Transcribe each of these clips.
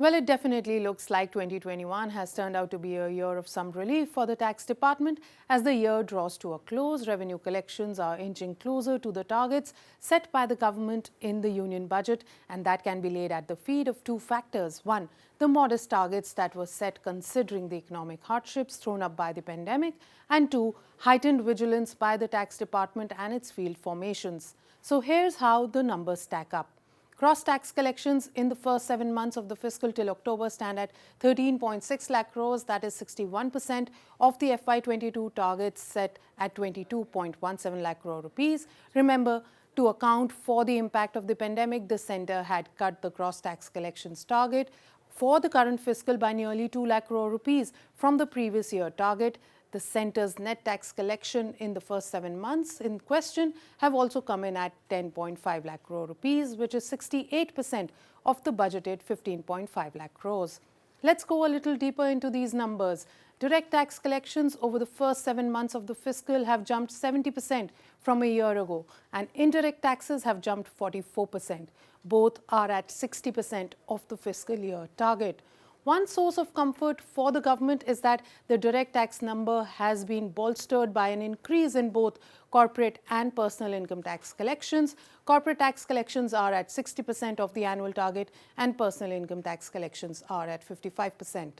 Well, it definitely looks like 2021 has turned out to be a year of some relief for the tax department. As the year draws to a close, revenue collections are inching closer to the targets set by the government in the union budget, and that can be laid at the feet of two factors. One, the modest targets that were set considering the economic hardships thrown up by the pandemic, and two, heightened vigilance by the tax department and its field formations. So here's how the numbers stack up. Gross tax collections in the first 7 months of the fiscal till October stand at 13.6 lakh crores, that is 61% of the FY22 targets set at 22.17 lakh crore rupees. Remember, to account for the impact of the pandemic, the centre had cut the gross tax collections target for the current fiscal by nearly 2 lakh crore rupees from the previous year target. The centre's net tax collection in the first 7 months in question have also come in at 10.5 lakh crore rupees, which is 68% of the budgeted 15.5 lakh crores. Let's go a little deeper into these numbers. Direct tax collections over the first 7 months of the fiscal have jumped 70% from a year ago, and indirect taxes have jumped 44%. Both are at 60% of the fiscal year target. One source of comfort for the government is that the direct tax number has been bolstered by an increase in both corporate and personal income tax collections. Corporate tax collections are at 60% of the annual target, and personal income tax collections are at 55%.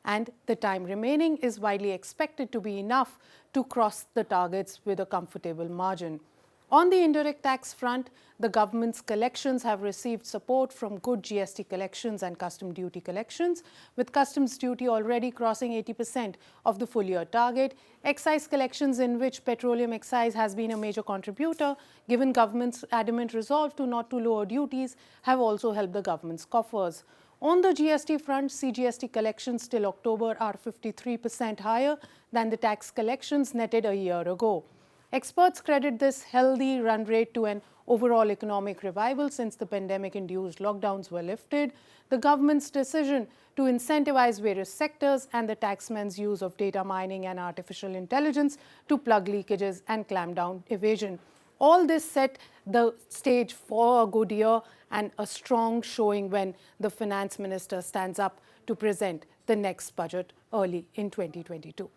And the time remaining is widely expected to be enough to cross the targets with a comfortable margin. On the indirect tax front, the government's collections have received support from good GST collections and custom duty collections, with customs duty already crossing 80% of the full year target. Excise collections, in which petroleum excise has been a major contributor, given government's adamant resolve not to lower duties, have also helped the government's coffers. On the GST front, CGST collections till October are 53% higher than the tax collections netted a year ago. Experts credit this healthy run rate to an overall economic revival since the pandemic-induced lockdowns were lifted, the government's decision to incentivize various sectors, and the taxman's use of data mining and artificial intelligence to plug leakages and clamp down evasion. All this set the stage for a good year and a strong showing when the finance minister stands up to present the next budget early in 2022.